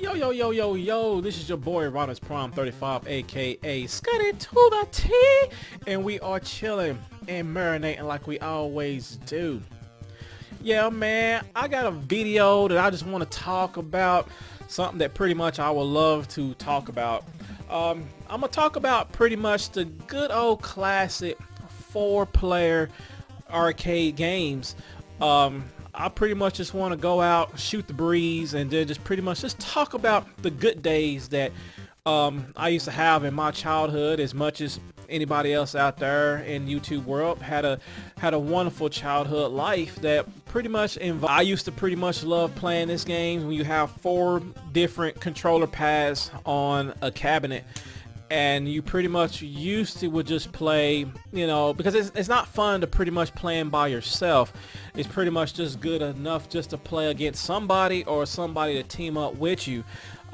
Yo, yo, yo, yo, yo, this is your boy Ronald's Prime 35, aka Scotty to the T, and we are chilling and marinating like we always do. Yeah, man, I got a video that I just want to talk about, something that pretty much I would love to talk about. I'm going to talk about pretty much the good old classic 4-player arcade games. I pretty much just want to go out, shoot the breeze, and then just pretty much just talk about the good days that I used to have in my childhood. As much as anybody else out there in YouTube world had a wonderful childhood life that pretty much I used to pretty much love playing this game when you have 4 different controller pads on a cabinet. And you pretty much used to would just play, you know, because it's not fun to pretty much playing by yourself. It's pretty much just good enough just to play against somebody or somebody to team up with you.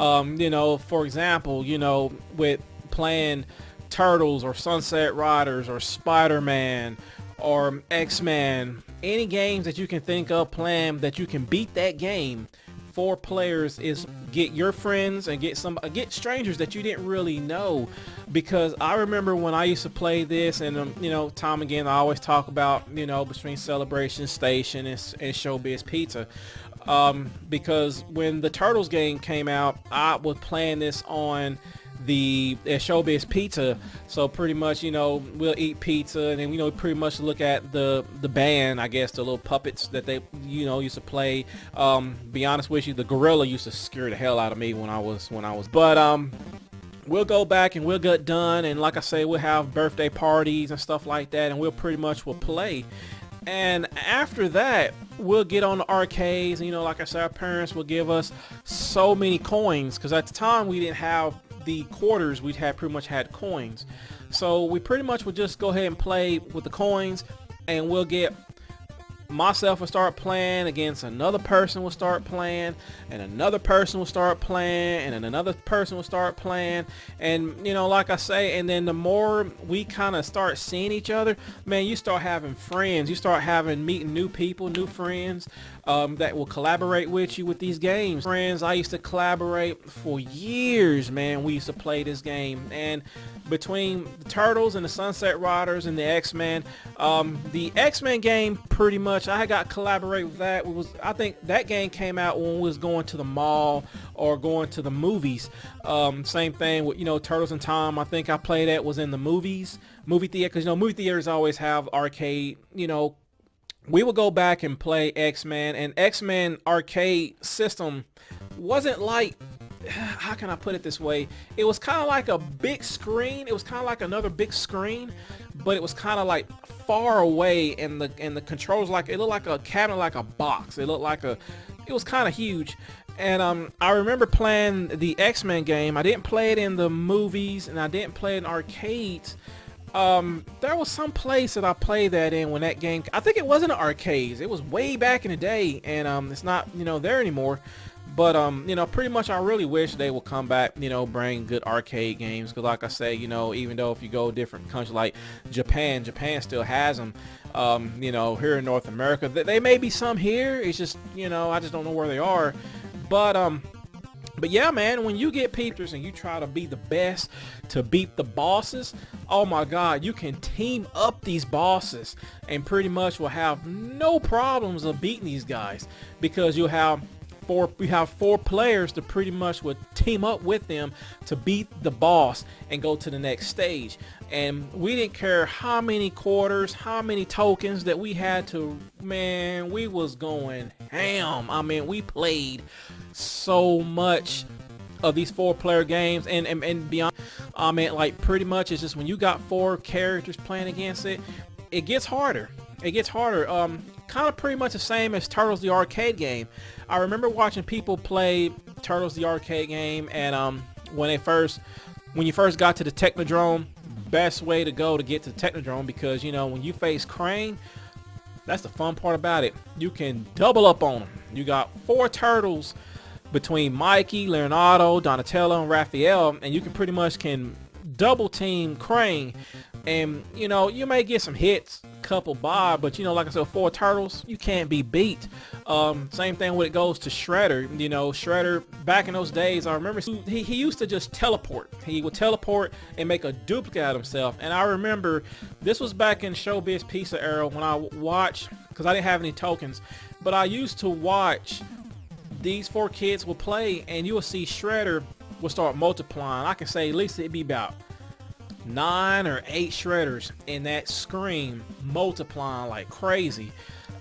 You know, for example, you know, with playing Turtles or Sunset Riders or Spider-Man or X-Men, any games that you can think of playing that you can beat that game. 4 players is get your friends and get strangers that you didn't really know, because I remember when I used to play this, and you know, time again I always talk about, you know, between Celebration Station and Showbiz Pizza, because when the Turtles game came out, I was playing this on the Showbiz Pizza. So pretty much, you know, we'll eat pizza and then, you know, pretty much look at the band, I guess, the little puppets that they, you know, used to play. Be honest with you, the gorilla used to scare the hell out of me when I was but we'll go back and we'll get done, and like I say, we'll have birthday parties and stuff like that, and we'll pretty much will play. And after that, we'll get on the arcades, and you know, like I said, our parents will give us so many coins, because at the time we didn't have the quarters, we had pretty much had coins. So we pretty much would just go ahead and play with the coins, and we'll get myself will start playing against another person, will start playing, and another person will start playing, and then another person will start playing. And you know, like I say, and then the more we kind of start seeing each other, man, you start having friends, you start meeting new people, new friends that will collaborate with you with these games. Friends I used to collaborate for years, man. We used to play this game, and between the Turtles and the Sunset Riders and the X-Men, the X-Men game, pretty much I got collaborate with that. I think that game came out when we was going to the mall or going to the movies. Same thing with, you know, Turtles in Time. I think I played that was in the movie theater, because you know, movie theaters always have arcade. You know, we would go back and play X-Men, and X-Men arcade system wasn't like, how can I put it this way? It was kind of like a big screen. It was kind of like another big screen, but it was kind of like far away, and the controls, like, it looked like a cabinet, like a box. It was kind of huge. And I remember playing the X-Men game. I didn't play it in the movies, and I didn't play it in arcades. There was some place that I played that in when that game, I think it wasn't an arcades. It was way back in the day, and it's not, you know, there anymore. But you know, pretty much I really wish they will come back, you know, bring good arcade games, because like I say, you know, even though if you go different countries like Japan still has them. You know, here in North America, they may be some here, it's just, you know, I just don't know where they are. But yeah, man, when you get peepers and you try to be the best to beat the bosses, oh my God, you can team up these bosses and pretty much will have no problems of beating these guys, because we have 4 players to pretty much would team up with them to beat the boss and go to the next stage. And we didn't care how many quarters, how many tokens that we had to, man, we was going ham. I mean, we played so much of these 4-player games, and beyond. I mean, like, pretty much it's just when you got 4 characters playing against it, it gets harder. It gets harder. Kind of pretty much the same as Turtles the arcade game. I remember watching people play Turtles the arcade game, and when you first got to the Technodrome, best way to go to get to the Technodrome, because you know, when you face Crane, that's the fun part about it. You can double up on them. You got 4 turtles between Mikey, Leonardo, Donatello, and Raphael, and you can pretty much double team Crane. And you know, you may get some hits, couple by, but you know, like I said, 4 turtles, you can't be beat. Same thing when it goes to Shredder. You know, Shredder back in those days, I remember he used to just teleport. He would teleport and make a duplicate of himself. And I remember this was back in Showbiz Pizza era when I watched, because I didn't have any tokens, but I used to watch these 4 kids will play, and you will see Shredder will start multiplying. I can say at least it'd be about 9 or 8 Shredders in that screen multiplying like crazy.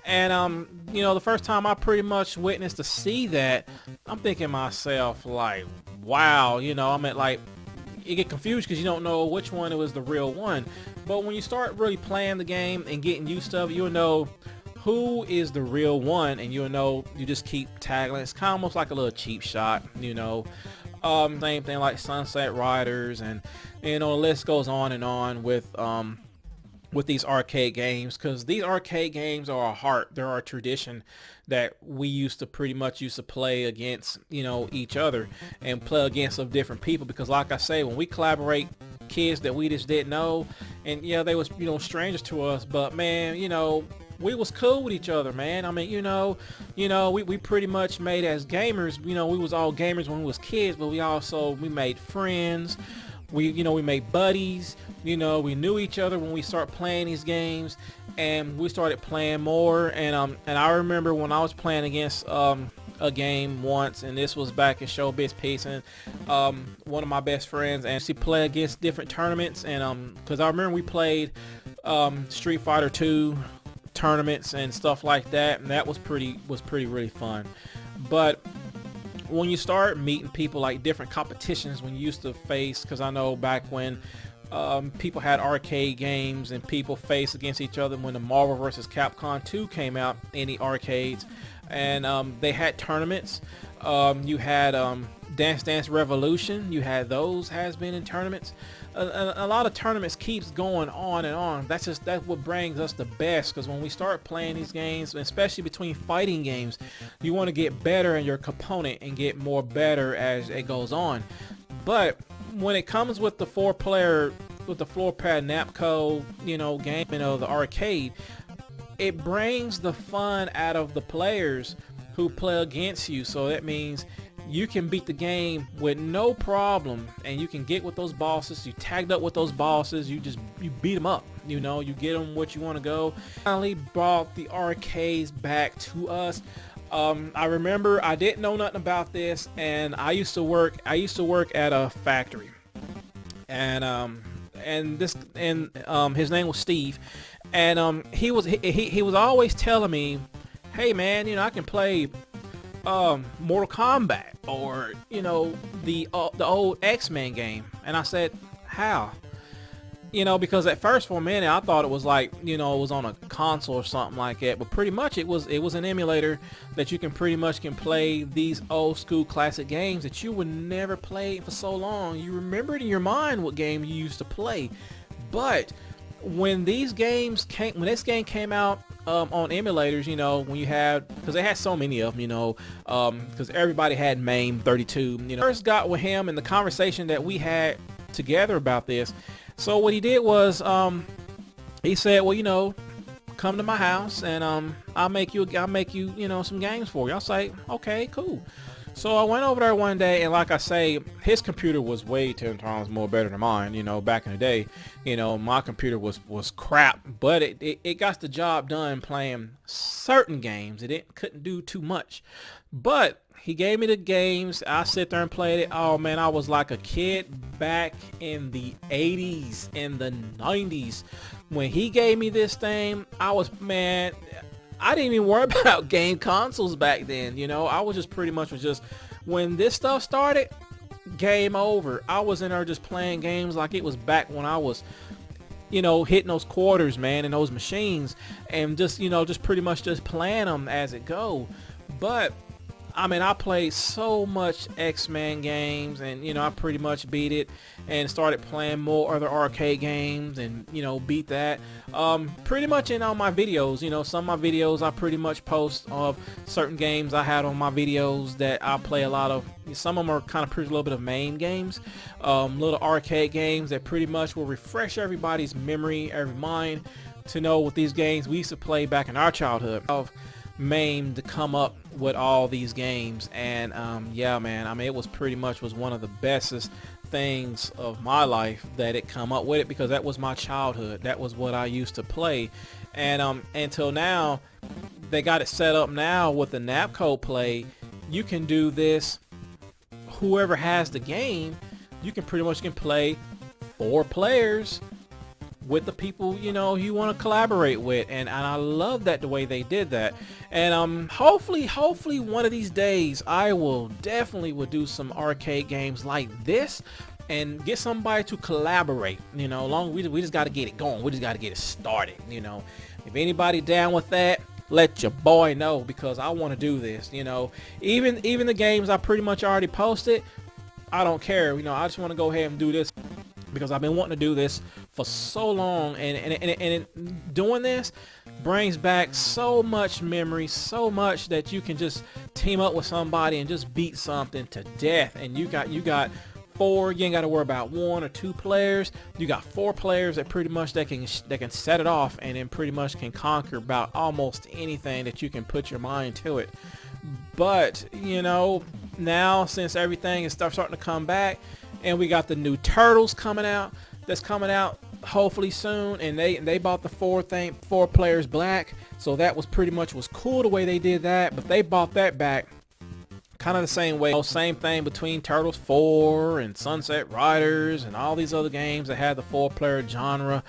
And you know, the first time I pretty much witnessed to see that, I'm thinking myself like, wow, you know, I mean, like, you get confused because you don't know which one it was the real one. But when you start really playing the game and getting used to it, you'll know who is the real one, and you'll know, you just keep tagging. It's kind of almost like a little cheap shot, you know. Same thing like Sunset Riders, and you know, the list goes on and on with these arcade games, because these arcade games are our heart. They're our tradition that we used to play against, you know, each other and play against of different people, because like I say, when we collaborate kids that we just didn't know, and yeah, they was, you know, strangers to us, but man, you know, we was cool with each other, man. I mean, you know, we pretty much made as gamers, you know, we was all gamers when we was kids, but we made friends. We made buddies, you know, we knew each other when we started playing these games, and we started playing more. And I remember when I was playing against a game once, and this was back in Showbiz Pizza, and one of my best friends, and she played against different tournaments, and because I remember we played Street Fighter 2 tournaments and stuff like that, and that was really fun. But when you start meeting people, like different competitions when you used to face, because I know back when people had arcade games and people faced against each other when the Marvel vs. Capcom 2 came out in the arcades, and they had tournaments. You had Dance Dance Revolution, you had those has-been in tournaments. A lot of tournaments keeps going on and on. That's what brings us the best, because when we start playing these games, especially between fighting games, you want to get better in your component and get more better as it goes on. But when it comes with the floor pad Napco, you know, game, you know, the arcade, it brings the fun out of the players who play against you. So that means you can beat the game with no problem, and you can get with those bosses. You tagged up with those bosses, you beat them up, you know, you get them what you want to go. Finally brought the arcades back to us. I remember I didn't know nothing about this, and I used to work at a factory, and his name was Steve, and he was always telling me, hey man, you know, I can play Mortal Kombat, or you know, the old X-Men game. And I said, how? You know, because at first for a minute I thought it was like, you know, it was on a console or something like that, but pretty much it was an emulator that you can play these old school classic games that you would never play for so long. You remember it in your mind what game you used to play. But when this game came out on emulators, you know, when you had, because they had so many of them, you know, because everybody had MAME 32, you know. First got with him and the conversation that we had together about this. So what he did was, he said, well, you know, come to my house and I'll make you, you know, some games for you. I was like, okay, cool. So I went over there one day, and like I say, his computer was way 10 times more better than mine. You know, back in the day, you know, my computer was crap, but it got the job done playing certain games. It couldn't do too much, but he gave me the games. I sit there and played it. Oh man, I was like a kid back in the 80s and the 90s. When he gave me this thing, man, I didn't even worry about game consoles back then, you know. I was just pretty much when this stuff started, game over. I was in there just playing games like it was back when I was, you know, hitting those quarters, man, in those machines, and just, you know, just pretty much just playing them as it go. But I mean, I played so much X-Men games, and you know, I pretty much beat it and started playing more other arcade games, and you know, beat that. Pretty much in all my videos, you know, some of my videos I pretty much post of certain games I had on my videos that I play a lot of. Some of them are kind of a little bit of main games, little arcade games that pretty much will refresh everybody's memory, every mind, to know what these games we used to play back in our childhood. Of MAME to come up with all these games, and yeah, man, I mean, it was pretty much was one of the bestest things of my life that it come up with it, because that was my childhood. That was what I used to play, and until now, they got it set up now with the Napco Play. You can do this. Whoever has the game, you can pretty much can play 4 players with the people you want to collaborate with, and I love that the way they did that. And hopefully one of these days I will definitely do some arcade games like this and get somebody to collaborate. We just got to get it going. We just got to get it started. If anybody down with that, let your boy know, because I want to do this. Even the games I pretty much already posted, I don't care. I just want to go ahead and do this, because I've been wanting to do this for so long, and doing this brings back so much memory, so much that you can just team up with somebody and just beat something to death. And you got 4. You ain't got to worry about 1 or 2 players. You got 4 players that pretty much that can set it off, and then pretty much can conquer about almost anything that you can put your mind to it. But now, since everything is starting to come back, and we got the new Turtles coming out, that's coming out hopefully soon, and they bought the 4 players black, so that was pretty much was cool the way they did that. But they bought that back kind of the same way. Same thing between Turtles 4 and Sunset Riders and all these other games that had the 4-player genre.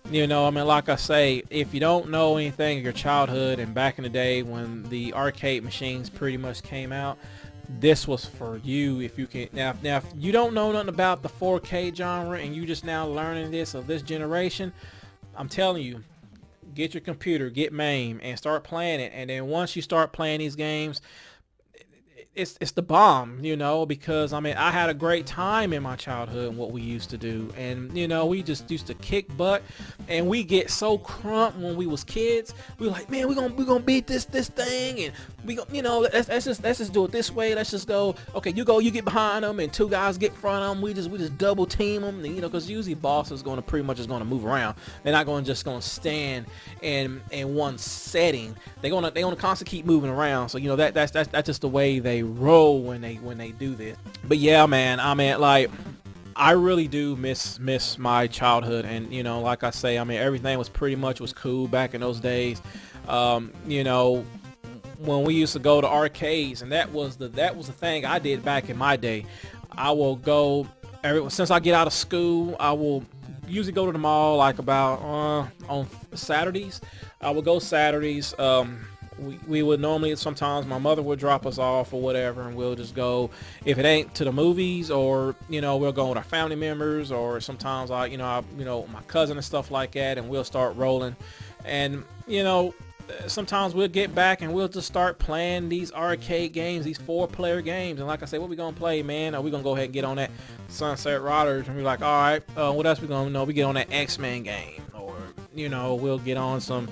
I mean, like I say, if you don't know anything of your childhood and back in the day when the arcade machines pretty much came out, this was for you. If you can now if you don't know nothing about the 4K genre and you just now learning this of this generation, I'm telling you, get your computer, get MAME, and start playing it. And then once you start playing these games, it's the bomb, because I mean, I had a great time in my childhood and what we used to do, and we just used to kick butt, and we get so crump when we was kids. We were like, man, we're gonna beat this thing, and we go, let's just do it this way. Let's just go, okay, you get behind them, and 2 guys get in front of them. We just double team them, and, because usually boss is gonna pretty much is gonna move around. They're not gonna stand in one setting. They're gonna constantly keep moving around. So that's just the way they roll when they do this. But yeah, man, I mean, like, I really do miss my childhood, and like I say, I mean, everything was pretty much was cool back in those days. When we used to go to arcades, and that was the thing I did back in my day. I will go since I get out of school, I will usually go to the mall like about on Saturdays. I would go Saturdays. We would normally, sometimes my mother would drop us off or whatever, and we'll just go, if it ain't to the movies, or we'll go with our family members, or sometimes my cousin and stuff like that, and we'll start rolling. And sometimes we'll get back and we'll just start playing these arcade games, these 4-player games. And like I say, what we gonna play, man? Are we gonna go ahead and get on that Sunset Riders? And we're like, all right, what else we gonna we get on that X-Men game, or we'll get on some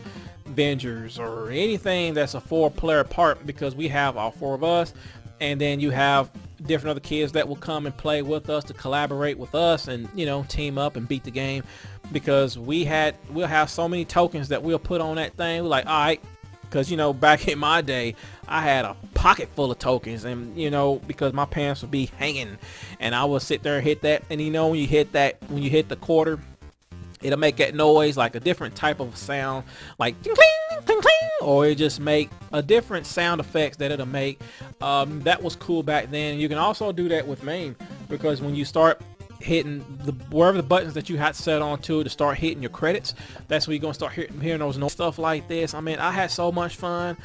Avengers or anything that's a 4-player part, because we have all 4 of us, and then you have different other kids that will come and play with us to collaborate with us, and team up and beat the game, because we'll have so many tokens that we'll put on that thing. We're like, all right, because back in my day, I had a pocket full of tokens, and because my parents would be hanging, and I would sit there and hit that, and when you hit the quarter, it'll make that noise, like a different type of sound, like ting, cling, ting, cling, or it just make a different sound effects that it'll make. That was cool back then. You can also do that with MAME, because when you start hitting wherever the buttons that you had set on to start hitting your credits, that's when you're gonna start hearing those stuff like this. I mean, I had so much fun.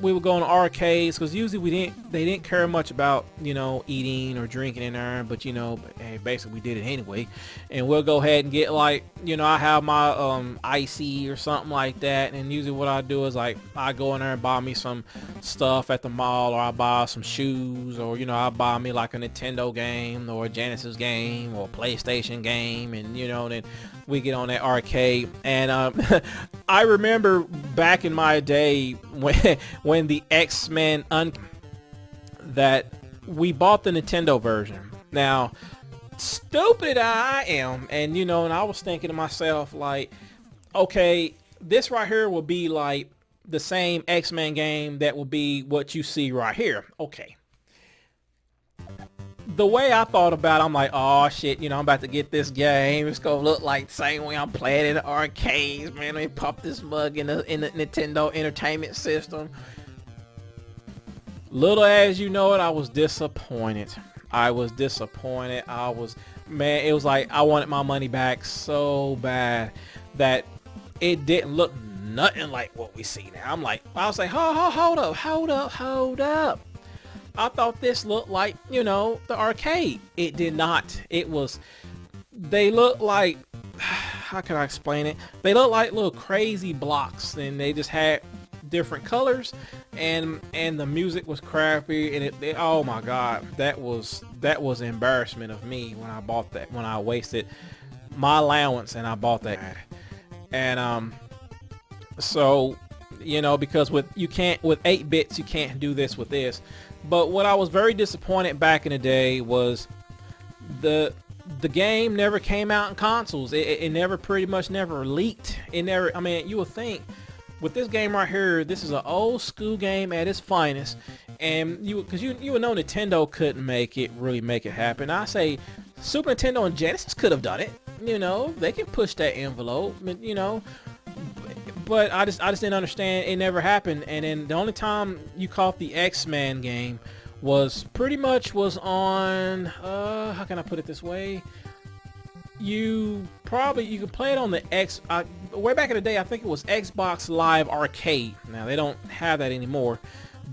We would go in arcades, because usually they didn't care much about eating or drinking in there, but hey, basically we did it anyway. And we'll go ahead and get, like, I have my icy or something like that, and usually what I do is, like, I go in there and buy me some stuff at the mall, or I buy some shoes, or I buy me like a Nintendo game, or a Genesis game, or a PlayStation game, and then we get on that arcade. And I remember back in my day when the X-Men that we bought the Nintendo version. Now, stupid I am, and and I was thinking to myself, like, Okay, this right here will be like the same X-Men game that will be what you see right here. Okay. The way I thought about it, I'm like, oh shit, you know, I'm about to get this game. It's gonna look like the same way I'm playing in the arcades, man. Let me pop this mug in the Nintendo Entertainment System. Little as you know it, I was disappointed. I was disappointed. Man, it was like I wanted my money back so bad that it didn't look nothing like what we see now. I was like, hold up. I thought this looked like, you know, the arcade. It did not. They look like, how can I explain it? They look like little crazy blocks, and they just had different colors, and the music was crappy, and oh my god, that was embarrassment of me when I bought that, when I wasted my allowance and I bought that. And so, you know, because with 8 bits you can't do this with this. But what I was very disappointed back in the day was the game never came out in consoles. It never, pretty much never leaked. It never, I mean, you would think with this game right here, this is an old school game at its finest, and because you would know Nintendo couldn't really make it happen. I say Super Nintendo and Genesis could have done it. You know, they can push that envelope, you know. But I just didn't understand. It never happened. And then the only time you caught the X-Men game was on, how can I put it this way? You could play it on the way back in the day, I think it was Xbox Live Arcade. Now they don't have that anymore,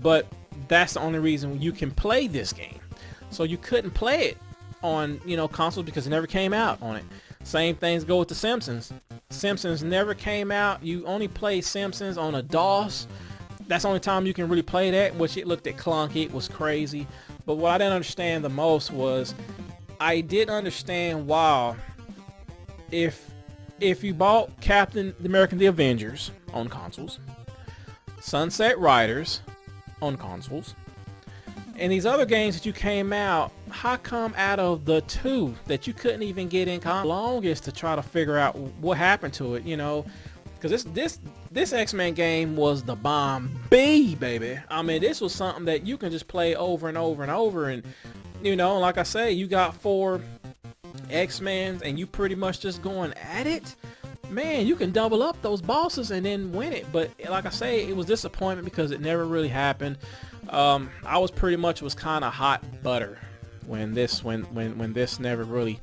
but that's the only reason you can play this game. So you couldn't play it on, you know, consoles because it never came out on it. Same things go with the Simpsons. Simpsons never came out. You only play Simpsons on a DOS. That's the only time you can really play that, which it looked at clunky. It was crazy. But what I didn't understand the most was I did understand why if you bought Captain America the Avengers on consoles, Sunset Riders on consoles, and these other games that you came out, how come out of the 2 that you couldn't even get in longest to try to figure out what happened to it, you know? Because this X-Men game was the bomb B, baby. I mean, this was something that you can just play over and over and over, and you know, like I say, you got 4 X-Men and you pretty much just going at it. Man, you can double up those bosses and then win it. But like I say, it was disappointment because it never really happened. I was kind of hot butter when this never really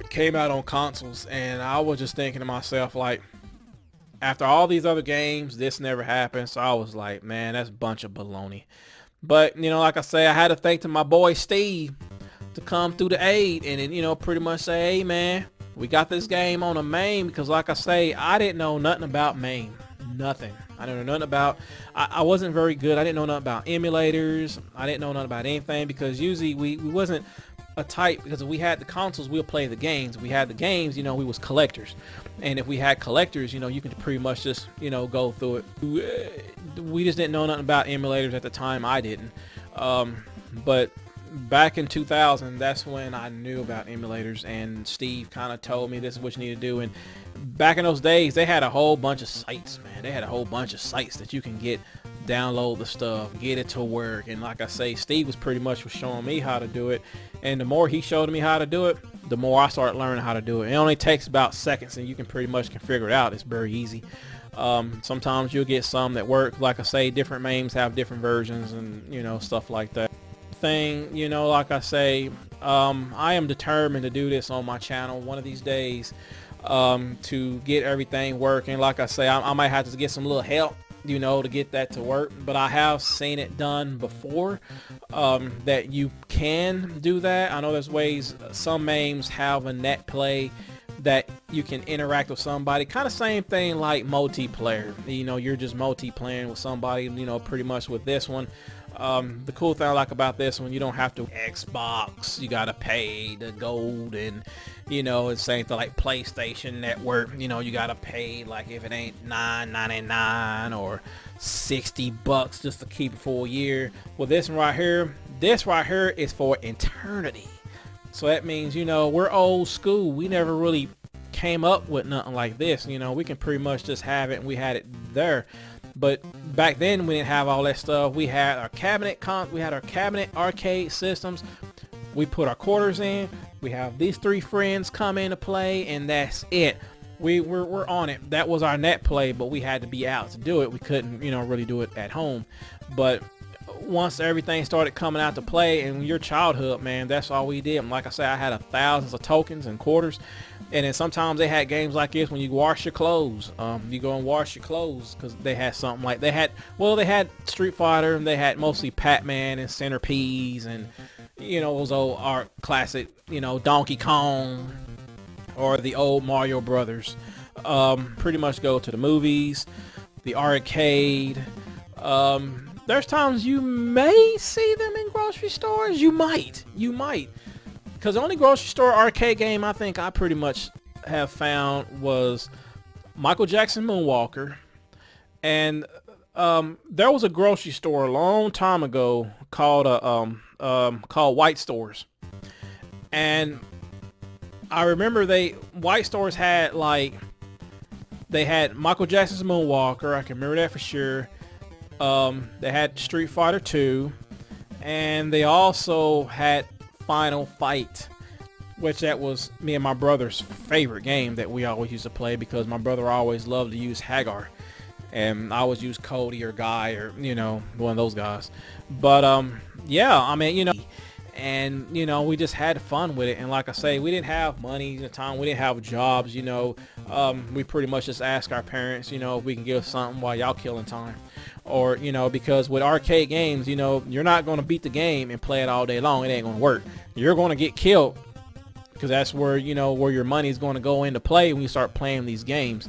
came out on consoles, and I was just thinking to myself, like, after all these other games, this never happened. So I was like, man, that's a bunch of baloney. But you know, like I say, I had to thank to my boy Steve to come through the aid and then, you know, pretty much say, hey man, we got this game on a MAME, because like I say, I didn't know nothing about MAME. Nothing. I didn't know nothing about, I wasn't very good. I didn't know nothing about emulators. I didn't know nothing about anything, because usually we wasn't a type, because if we had the consoles, we'll play the games. If we had the games, you know, we was collectors. And if we had collectors, you know, you could pretty much just, you know, go through it. We just didn't know nothing about emulators at the time. I didn't. But back in 2000, that's when I knew about emulators, and Steve kind of told me this is what you need to do. And back in those days, they had a whole bunch of sites, man. They had a whole bunch of sites that you can download the stuff, get it to work. And like I say, Steve was showing me how to do it, and the more he showed me how to do it, the more I started learning how to do it. It only takes about seconds, and you can pretty much figure it out. It's very easy. Sometimes you'll get some that work. Like I say, different MAMEs have different versions, and you know, stuff like that. You know, like I say, I am determined to do this on my channel one of these days, to get everything working. Like I say, I might have to get some little help, you know, to get that to work, but I have seen it done before, that you can do that. I know there's ways. Some MAMEs have a Netplay that you can interact with somebody, kind of same thing like multiplayer. You know, you're just multiplaying with somebody, you know, pretty much with this one. The cool thing I like about this one, you don't have to Xbox, you gotta pay the gold, and you know, it's same thing like PlayStation Network, you know, you gotta pay, like, if it ain't $9.99 or $60 just to keep it for a year. Well, this right here is for eternity. So that means, you know, we're old school. We never really came up with nothing like this. You know, we can pretty much just have it, and we had it there. But back then we didn't have all that stuff. We had our cabinet arcade systems. We put our quarters in. We have these 3 friends come in to play, and that's it. We're on it. That was our Netplay, but we had to be out to do it. We couldn't, you know, really do it at home. But once everything started coming out to play in your childhood, man, that's all we did. Like I said, I had thousands of tokens and quarters, and then sometimes they had games like this when you wash your clothes. You go and wash your clothes, because they had something like they had Street Fighter, and they had mostly Pac-Man and Centerpiece, and you know, those old art classic, you know, Donkey Kong or the old Mario Brothers. Pretty much go to the movies, the arcade. There's times you may see them in grocery stores. You might, because the only grocery store arcade game I think I pretty much have found was Michael Jackson Moonwalker, and there was a grocery store a long time ago called White Stores, and I remember White Stores had they had Michael Jackson's Moonwalker. I can remember that for sure. They had Street Fighter 2, and they also had Final Fight, which that was me and my brother's favorite game that we always used to play, because my brother always loved to use Hagar, and I always use Cody or Guy, or you know, one of those guys. But yeah, I mean, you know, and you know, we just had fun with it. And like I say, we didn't have money at the time, we didn't have jobs, you know. We pretty much just asked our parents, you know, if we can give us something while y'all killing time. Or, you know, because with arcade games, you know, you're not going to beat the game and play it all day long. It ain't going to work. You're going to get killed, because that's where, you know, where your money is going to go into play when you start playing these games.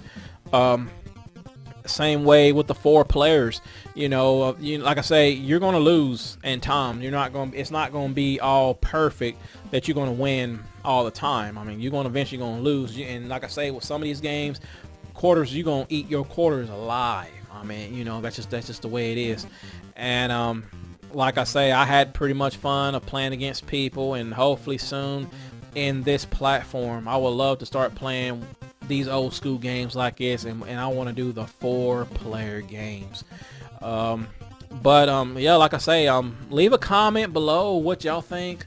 Same way with the 4 players, you know, like I say, you're going to lose in time. It's not going to be all perfect that you're going to win all the time. I mean, you're going to eventually going to lose. And like I say, with some of these games, quarters, you're going to eat your quarters alive. I mean, you know, that's just the way it is. And like I say, I had pretty much fun of playing against people, and hopefully soon in this platform, I would love to start playing these old school games like this, and I want to do the 4-player games. Yeah, like I say, leave a comment below what y'all think.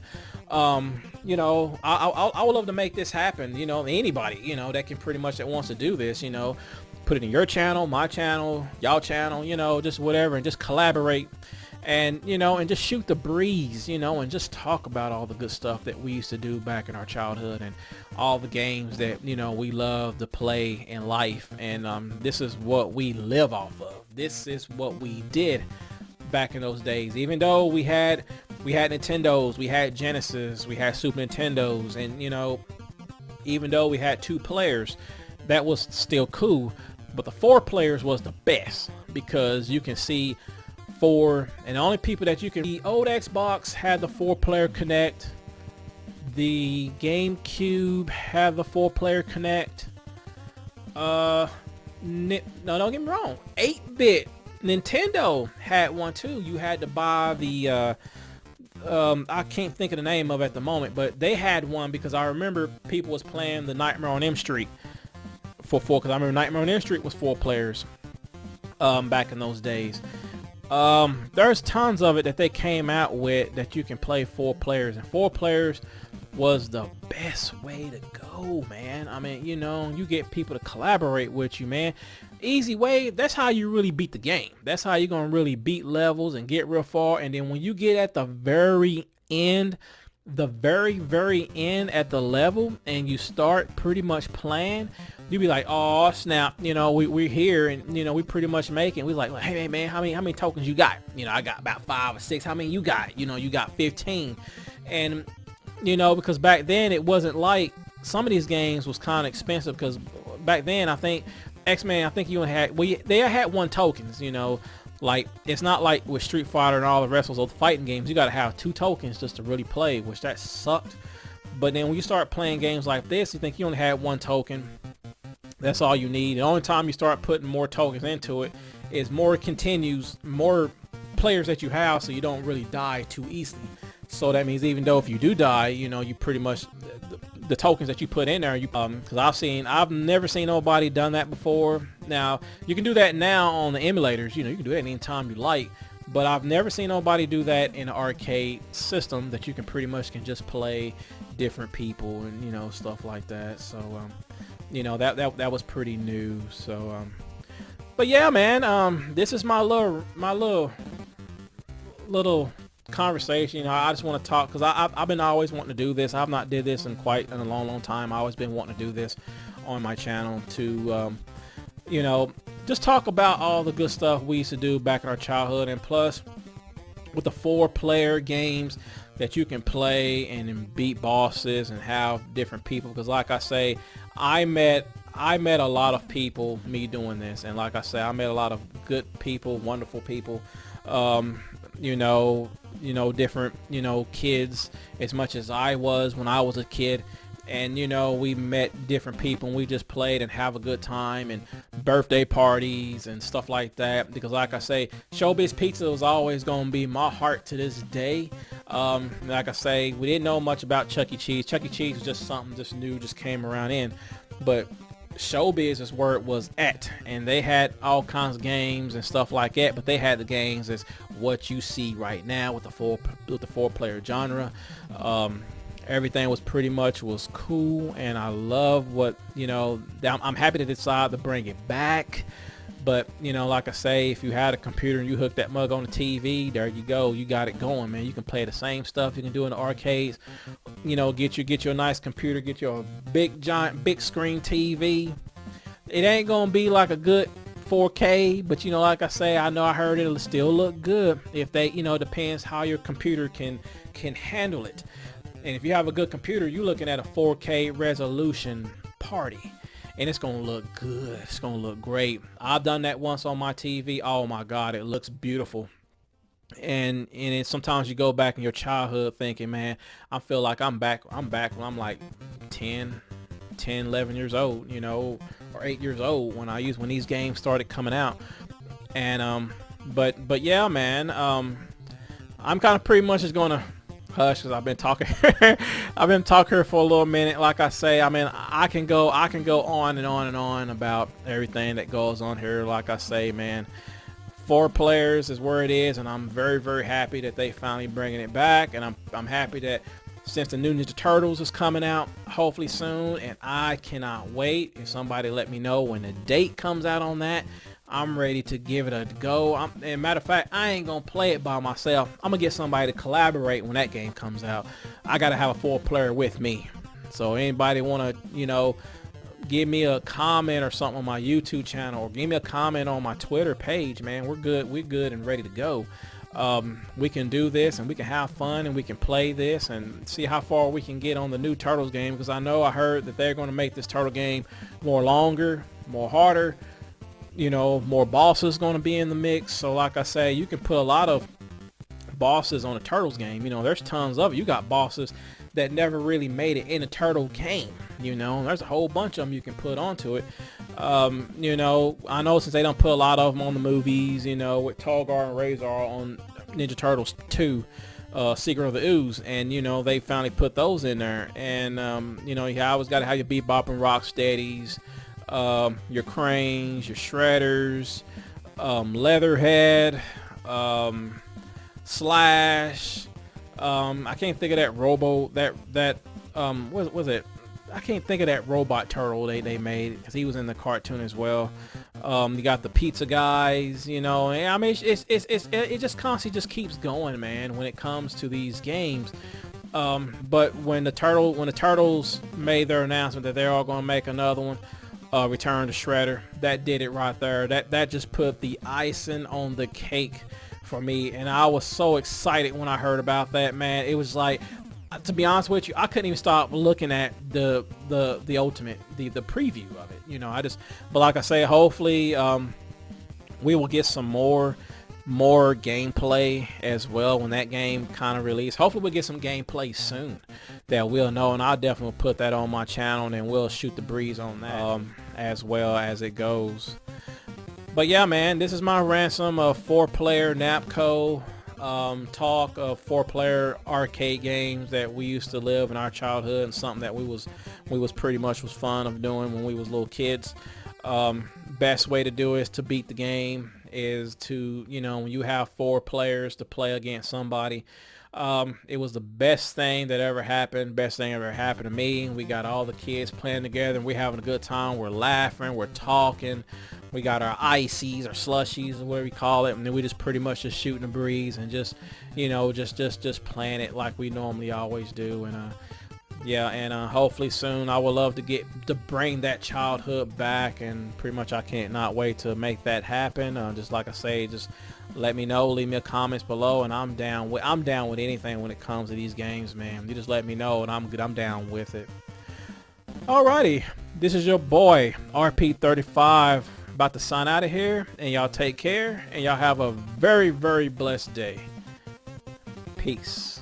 You know, I would love to make this happen. You know, anybody, you know, that can pretty much, that wants to do this, you know, put it in your channel, my channel, y'all channel, you know, just whatever, and just collaborate, and you know, and just shoot the breeze, you know, and just talk about all the good stuff that we used to do back in our childhood, and all the games that, you know, we love to play in life. And this is what we live off of. This is what we did back in those days. Even though we had Nintendos, we had Genesis, we had Super Nintendos, and you know, even though we had 2 players, that was still cool. But the 4 players was the best, because you can see 4, and the only people that you can. The old Xbox had the 4-player connect. The GameCube had the 4-player connect. No, don't get me wrong. 8-bit Nintendo had one too. You had to buy the I can't think of the name of it at the moment, but they had one, because I remember people was playing the Nightmare on M Street for 4, because I remember Nightmare on M Street was 4 players back in those days. There's tons of it that they came out with that you can play 4 players, and 4 players was the best way to go, man. I mean, you know, you get people to collaborate with you, man. Easy way. That's how you really beat the game. That's how you're gonna really beat levels and get real far. And then when you get at the very end, the very end at the level, and you start pretty much playing, you be like, oh snap, you know, we're here, and you know, we pretty much making. We like, hey man, how many tokens you got? You know, I got about 5 or 6. How many you got? You know, you got 15. And you know, because back then it wasn't like, some of these games was kind of expensive, because back then I think X-Men, I think you only had, well, they had 1 tokens, you know. Like, it's not like with Street Fighter and all the rest of those fighting games, you got to have 2 tokens just to really play, which that sucked. But then when you start playing games like this, you think you only had 1 token. That's all you need. The only time you start putting more tokens into it is more players that you have, so you don't really die too easily. So that means even though if you do die, you know, you pretty much the tokens that you put in there, you because I've never seen nobody done that before. Now you can do that now on the emulators, you know, you can do that anytime you like, but I've never seen nobody do that in an arcade system that you can pretty much can just play different people and, you know, stuff like that. So you know, that was pretty new. So but yeah, man, this is my little conversation. You know, I just want to talk because I've been always wanting to do this. I've not did this in a long time. I always been wanting to do this on my channel to you know, just talk about all the good stuff we used to do back in our childhood, and plus with the 4-player games that you can play and beat bosses and have different people. Because like I say, I met a lot of people me doing this, and like I say, I met a lot of good people, wonderful people, you know, different, you know, kids as much as I was when I was a kid. And you know, we met different people and we just played and have a good time, and birthday parties and stuff like that. Because like I say, Showbiz Pizza was always going to be my heart to this day. Like I say, we didn't know much about Chuck E. Cheese. Chuck E. Cheese was just something just new, just came around in, but Showbiz is where it was at, and they had all kinds of games and stuff like that. But they had the games as what you see right now with the 4-player genre. Everything was pretty much was cool, and I love what, you know, I'm happy to decide to bring it back. But you know, like I say, if you had a computer and you hooked that mug on the TV, there you go, you got it going, man. You can play the same stuff you can do in the arcades. You know, get you a nice computer, get your big screen TV. It ain't gonna be like a good 4K, but you know, like I say, I heard it'll still look good if they, you know, depends how your computer can handle it. And if you have a good computer, you're looking at a 4K resolution party, and it's gonna look good. It's gonna look great. I've done that once on my TV. Oh my God, it looks beautiful. And sometimes you go back in your childhood thinking, man, I feel like I'm back when I'm like 10, 11 years old, you know, or 8 years old when these games started coming out. And but yeah, man, I'm kind of pretty much just gonna hush because I've been talking I've been talking here for a little minute. Like I say, I mean, I can go on and on and on about everything that goes on here. Like I say, man, 4 players is where it is, and I'm very, very happy that they finally bringing it back. And I'm happy that since the new Ninja Turtles is coming out hopefully soon, and I cannot wait. If somebody let me know when the date comes out on that, I'm ready to give it a go. And matter of fact, I ain't gonna play it by myself. I'm gonna get somebody to collaborate when that game comes out. I gotta have a 4-player with me. So anybody wanna, you know, give me a comment or something on my YouTube channel, or give me a comment on my Twitter page, man, we're good and ready to go. We can do this, and we can have fun, and we can play this and see how far we can get on the new Turtles game. Because I heard that they're going to make this Turtle game more longer, more harder. You know, more bosses going to be in the mix. So like I say, you can put a lot of bosses on a Turtles game. You know, there's tons of it. You got bosses that never really made it in a Turtle game. You know, there's a whole bunch of them you can put onto it. You know, I know since they don't put a lot of them on the movies, you know, with Tolgar and Razor on Ninja Turtles 2, Secret of the Ooze, and you know, they finally put those in there. And you know, you always got to have your Bebop and Rocksteadies, your Cranes, your Shredders, Leatherhead, Slash. I can't think of that what was it? I can't think of that robot turtle they made, because he was in the cartoon as well. You got the pizza guys, you know, and I mean, it just constantly just keeps going, man, when it comes to these games. But when the Turtles made their announcement that they're all going to make another one, Return to Shredder, that did it right there. That just put the icing on the cake for me, and I was so excited when I heard about that, man. It was like, to be honest with you, I couldn't even stop looking at the ultimate, the preview of it. You know, but like I say, hopefully we will get some more gameplay as well when that game kind of release. Hopefully we'll get some gameplay soon that we'll know, and I'll definitely put that on my channel, and we'll shoot the breeze on that as well as it goes. But yeah, man, this is my ransom of 4-player Napco talk of 4-player arcade games that we used to live in our childhood, and something that we was pretty much was fun of doing when we was little kids. Best way to do it is to beat the game is to, you know, when you have 4 players to play against somebody. It was the best thing that ever happened. Best thing ever happened to me. We got all the kids playing together and we're having a good time. We're laughing, we're talking. We got our ices or slushies or whatever we call it, and then we just pretty much just shooting the breeze and just, you know, just playing it like we normally always do. And yeah, and hopefully soon I would love to bring that childhood back, and pretty much I can't not wait to make that happen. Just like I say, just let me know, leave me a comments below, and I'm down with anything when it comes to these games, man. You just let me know and I'm down with it. Alrighty, this is your boy RP35 about to sign out of here, and y'all take care, and y'all have a very, very blessed day. Peace.